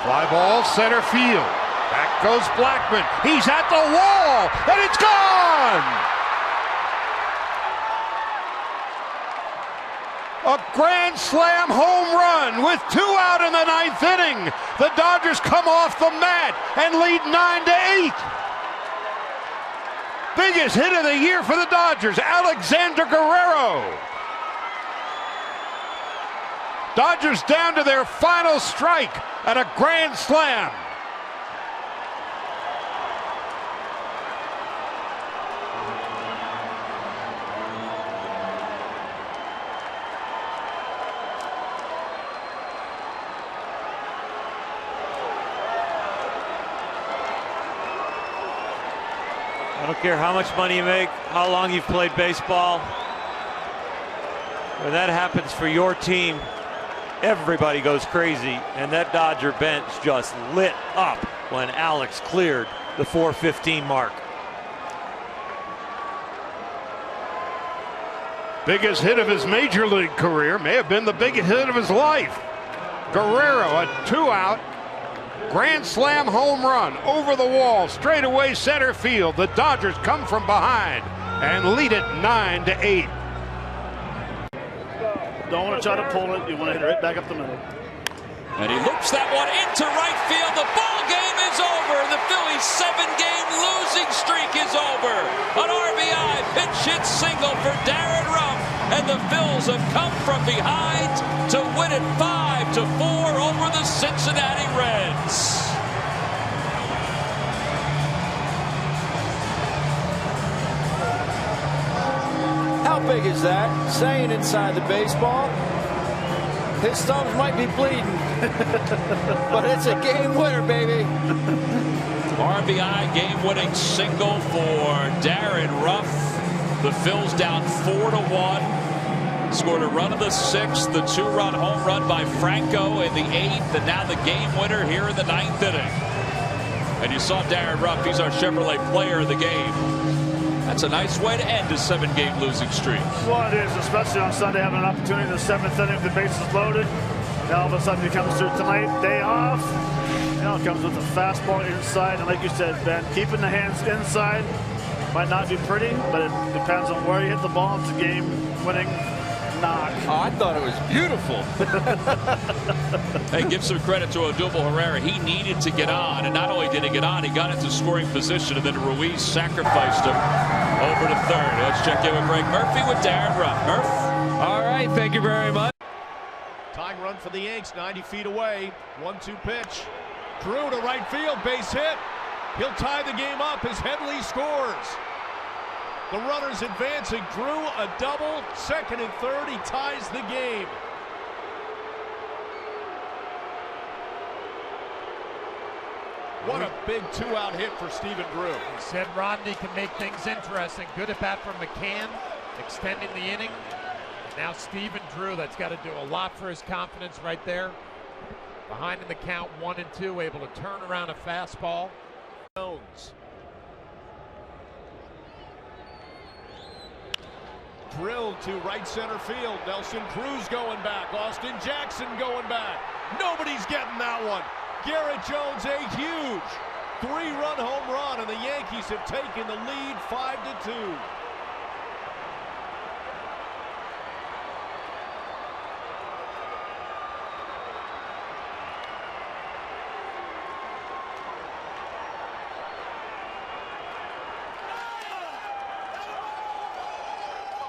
Fly ball, center field. Back goes Blackman. He's at the wall, and it's gone! A grand slam home run with 2 out in the 9th inning. The Dodgers come off the mat and lead 9-8. Biggest hit of the year for the Dodgers, Alexander Guerrero. Dodgers down to their final strike at a grand slam. I don't care how much money you make, how long you've played baseball. When that happens for your team, everybody goes crazy, and that Dodger bench just lit up when Alex cleared the 415 mark. Biggest hit of his major league career, may have been the biggest hit of his life. Guerrero, a 2 out. Grand slam home run over the wall, straight away center field. The Dodgers come from behind and lead it 9-8. Don't want to try to pull it. You want to hit it right back up the middle. And he loops that one into right field. The ball game is over. The Phillies' 7-game losing streak is over. An RBI pinch hit single for Darren Ruff, and the Phils have come from behind to win it 5-4 over the Cincinnati Reds. How big is that? Saying inside the baseball. His thumbs might be bleeding, but it's a game winner, baby. RBI game-winning single for Darren Ruff. The Phils down 4-1. Scored a run in the 6th, the 2-run home run by Franco in the 8th, and now the game winner here in the 9th inning. And you saw Darren Ruff, he's our Chevrolet player of the game. That's a nice way to end a 7-game losing streak. Well, it is, especially on Sunday, having an opportunity in the 7th inning with the bases loaded. Now all of a sudden he comes through tonight, day off. Now it comes with a fastball inside, and like you said, Ben, keeping the hands inside might not be pretty, but it depends on where you hit the ball. It's a game-winning knock. Oh, I thought it was beautiful. Hey, give some credit to Odubel Herrera. He needed to get on, and not only did he get on, he got into scoring position, and then Ruiz sacrificed him over to third. Let's check in with Greg Murphy with Darren Ruff. Murph? All right, thank you very much. Tying run for the Yanks, 90 feet away. 1-2 pitch. Drew to right field, base hit. He'll tie the game up as Headley scores. The runners advancing. Drew a double, second and third. He ties the game. What a big 2-out hit for Stephen Drew. He said Rodney can make things interesting. Good at bat from McCann, extending the inning. Now Stephen Drew, that's got to do a lot for his confidence right there. Behind in the count, 1-2, able to turn around a fastball. Jones. Drilled to right center field. Nelson Cruz going back. Austin Jackson going back. Nobody's getting that one. Garrett Jones, a huge 3-run home run, and the Yankees have taken the lead 5-2.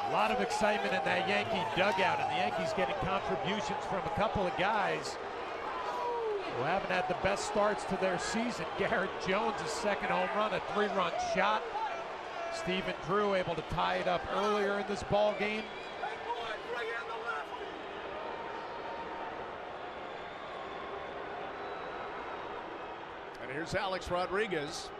A lot of excitement in that Yankee dugout, and the Yankees getting contributions from a couple of guys who haven't had the best starts to their season. Garrett Jones, his second home run, a 3-run shot. Stephen Drew able to tie it up earlier in this ball game. And here's Alex Rodriguez.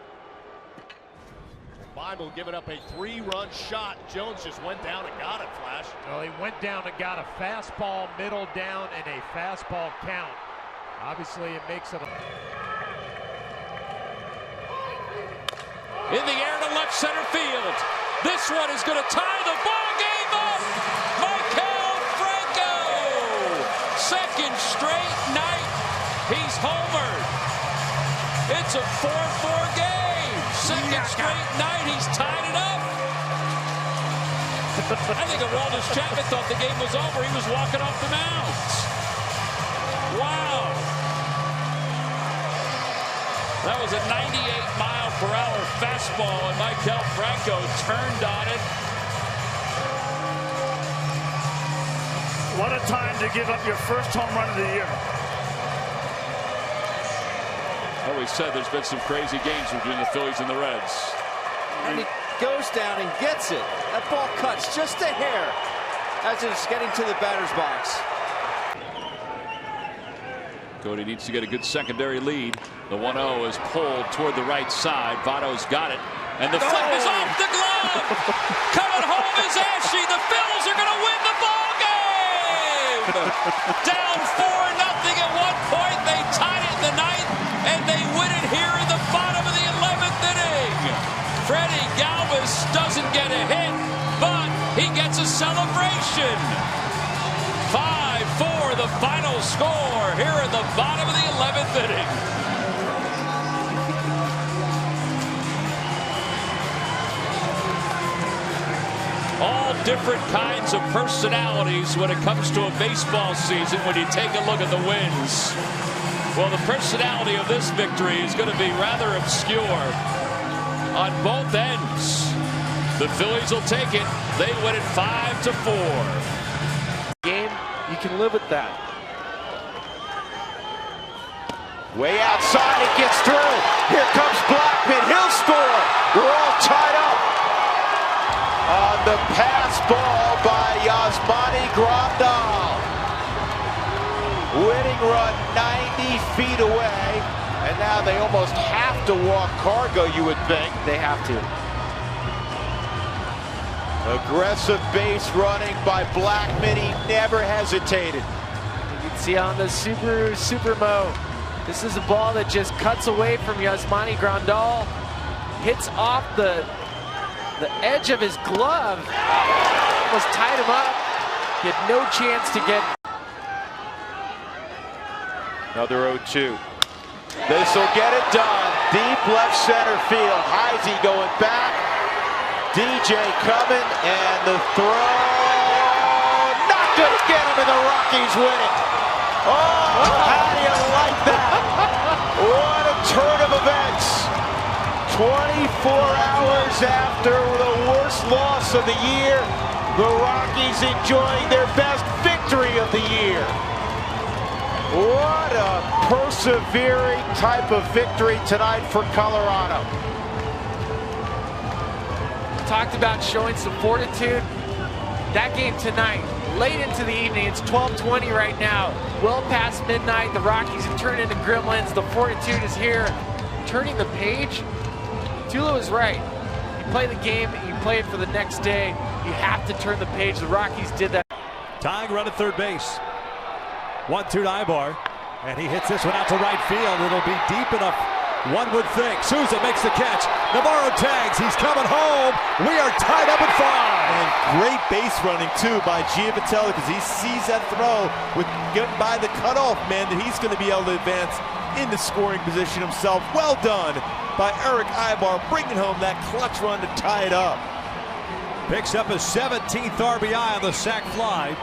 Bible giving up a 3-run shot. Jones just went down and got it, Flash. Well, he went down and got a fastball, middle down, and a fastball count. Obviously, it makes it In the air to left center field. This one is going to tie the ball game up. Maikel Franco. Second straight night. He's homered. It's a 4-4 game. Second straight night, he's tied it up. I think Aroldis Chapman thought the game was over. He was walking off the mound. Wow. That was a 98-mile-per-hour fastball, and Maikel Franco turned on it. What a time to give up your first home run of the year. I always said there's been some crazy games between the Phillies and the Reds. And he goes down and gets it. That ball cuts just a hair as it's getting to the batter's box. Cody needs to get a good secondary lead. The 1-0 is pulled toward the right side. Votto's got it. And the flip is off the glove. Coming home is Ashe. The Phils are going to win the ball game. Down 4-0 at one point. They tied it in the ninth, and they win it here in the bottom of the 11th inning. Freddie Galvis doesn't get a hit, but he gets a celebration. 5-4 the final score here in the bottom of the 11th inning. All different kinds of personalities when it comes to a baseball season when you take a look at the wins. Well, the personality of this victory is going to be rather obscure on both ends. The Phillies will take it. They win it 5-4. Game, you can live with that. Way outside, it gets through. Here comes Blackman. He'll score. We're all tied up. On the pass ball by Yasmani Grandal. Winning run 90 feet away. And now they almost have to walk Cargo, you would think. They have to. Aggressive base running by Blackman. He never hesitated. You can see on the Supermo. This is a ball that just cuts away from Yasmani Grandal. Hits off the edge of his glove. Almost tied him up. He had no chance to get. Another 0-2. This will get it done. Deep left center field. Heisey going back. DJ coming, and the throw. Not going to get him, and the Rockies win it. Oh, how do you like that? What a turn of events. 24 hours after the worst loss of the year, the Rockies enjoying their best victory of the year. What a persevering type of victory tonight for Colorado. Talked about showing some fortitude. That game tonight, late into the evening, it's 12:20 right now. Well past midnight, the Rockies have turned into gremlins. The fortitude is here. Turning the page. Tulo is right. You play the game, you play it for the next day. You have to turn the page. The Rockies did that. Tying run at third base. 1-2 to Ibar, and he hits this one out to right field. It'll be deep enough, one would think. Souza makes the catch. Navarro tags. He's coming home. We are tied up at 5. And great base running too by Giavitelli, because he sees that throw with getting by the cutoff man that he's going to be able to advance into scoring position himself. Well done by Eric Ibar, bringing home that clutch run to tie it up. Picks up his 17th RBI on the sac fly.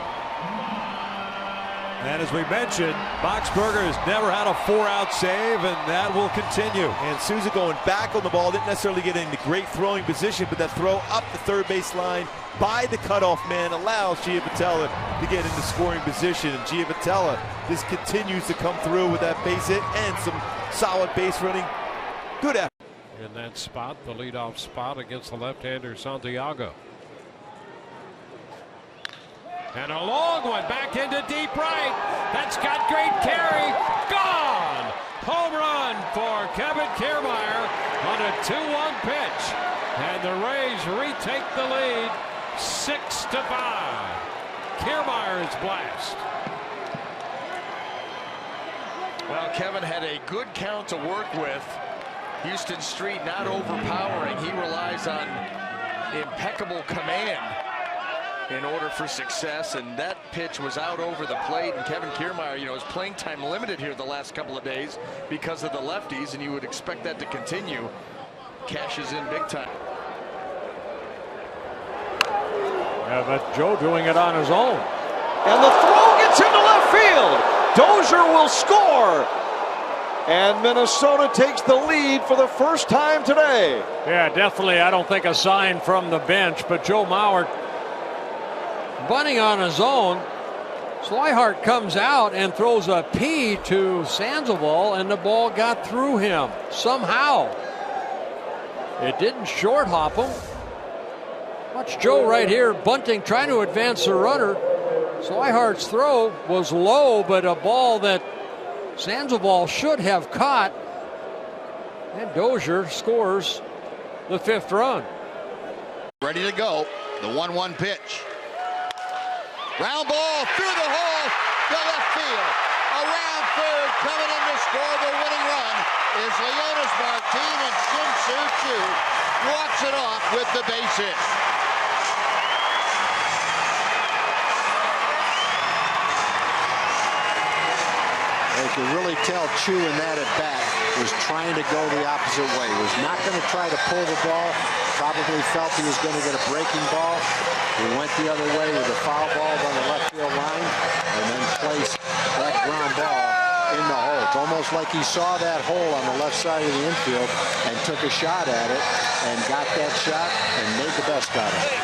And as we mentioned, Boxberger has never had a 4-out save, and that will continue. And Souza going back on the ball, didn't necessarily get into great throwing position, but that throw up the third base line by the cutoff man allows Giavitelli to get into scoring position. And Giavitelli just continues to come through with that base hit and some solid base running. Good effort. In that spot, the leadoff spot against the left-hander Santiago. And a long one back into deep right. That's got great carry. Gone! Home run for Kevin Kiermaier on a 2-1 pitch. And the Rays retake the lead 6-5. Kiermaier's blast. Well, Kevin had a good count to work with. Houston Street not overpowering. He relies on impeccable command. in order for success, and that pitch was out over the plate, and Kevin Kiermaier, you know, is playing time limited here the last couple of days because of the lefties, and you would expect that to continue. Cashes in big time. Yeah, but Joe doing it on his own. And the throw gets into left field. Dozier will score. And Minnesota takes the lead for the first time today. Yeah, definitely. I don't think a sign from the bench, but Joe Mauer bunting on his own. Swihart comes out and throws a P to Sandoval, and the ball got through him somehow. It didn't short hop him. Watch Joe right here bunting, trying to advance the runner. Swihart's throw was low, but a ball that Sandoval should have caught. And Dozier scores the 5th run. Ready to go. The 1-1 pitch. Round ball through the hole to left field. Around third, coming in to score the winning run is Leonis Martin, and Shin-Soo Choo walks it off with the base hit. You can really tell Choo in that at bat was trying to go the opposite way. Was not going to try to pull the ball. Probably felt he was going to get a breaking ball. He went the other way with a foul ball on the left field line and then placed that ground ball in the hole. It's almost like he saw that hole on the left side of the infield and took a shot at it and got that shot and made the best out of it.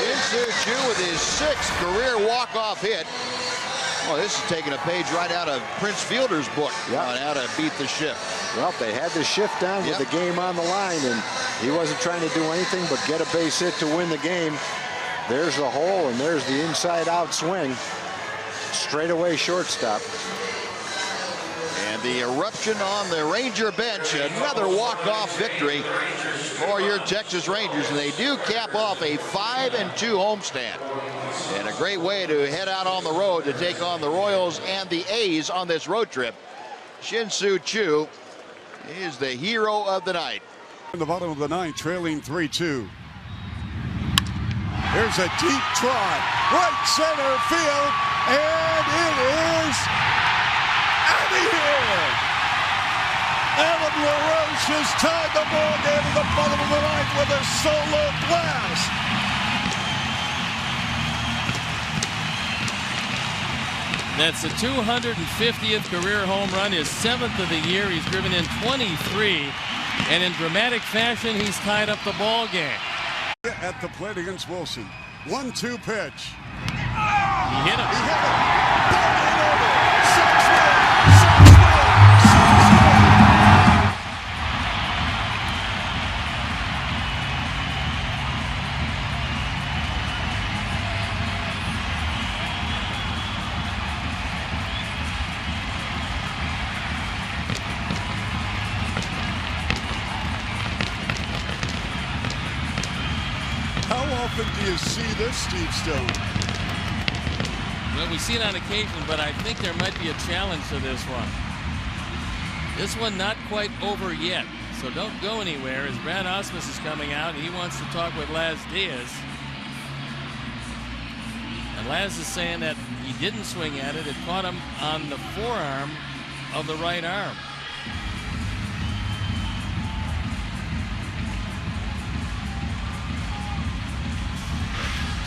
Shin-Soo Choo with his 6th career walk-off hit. Well, this is taking a page right out of Prince Fielder's book on how to beat the shift. Well, they had the shift down with the game on the line, and he wasn't trying to do anything but get a base hit to win the game. There's the hole, and there's the inside-out swing. Straightaway shortstop. And the eruption on the Ranger bench, another walk-off victory for your Texas Rangers, and they do cap off a 5-2 homestand. And a great way to head out on the road to take on the Royals and the A's on this road trip. Shin-Soo Choo is the hero of the night. In the bottom of the 9th, trailing 3-2. Here's a deep trot, right center field, and it is out of here. Adam LaRoche has tied the ball game in the bottom of the 9th with a solo blast. That's the 250th career home run, his 7th of the year. He's driven in 23, and in dramatic fashion, he's tied up the ball game. At the plate against Wilson. 1-2 pitch. He hit him. He hit him. How often do you see this, Steve Stone? Well, we see it on occasion, but I think there might be a challenge to this one. This one not quite over yet, so don't go anywhere as Brad Ausmus is coming out and he wants to talk with Laz Diaz. And Laz is saying that he didn't swing at it. It caught him on the forearm of the right arm.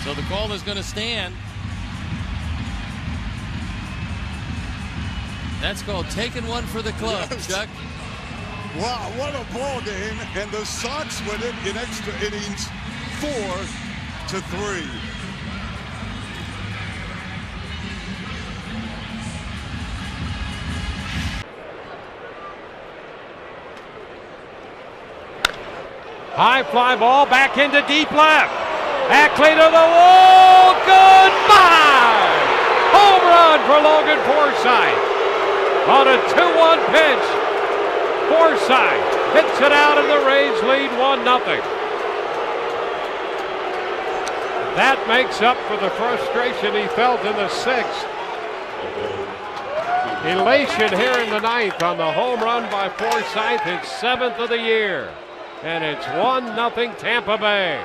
So the call is going to stand. That's called taking one for the club, yes. Chuck. Wow, what a ball game. And the Sox win it in extra innings, 4-3. High fly ball back into deep left. Ackley to the wall. Goodbye. Home run for Logan Forsythe. On a 2-1 pitch. Forsythe hits it out and the Rays lead 1-0. That makes up for the frustration he felt in the 6th. Elation here in the 9th on the home run by Forsythe, his 7th of the year. And it's 1-0 Tampa Bay.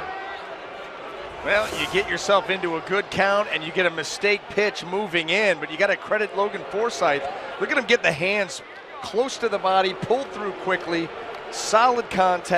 Well, you get yourself into a good count and you get a mistake pitch moving in, but you got to credit Logan Forsythe. Look at him get the hands close to the body, pulled through quickly, solid contact.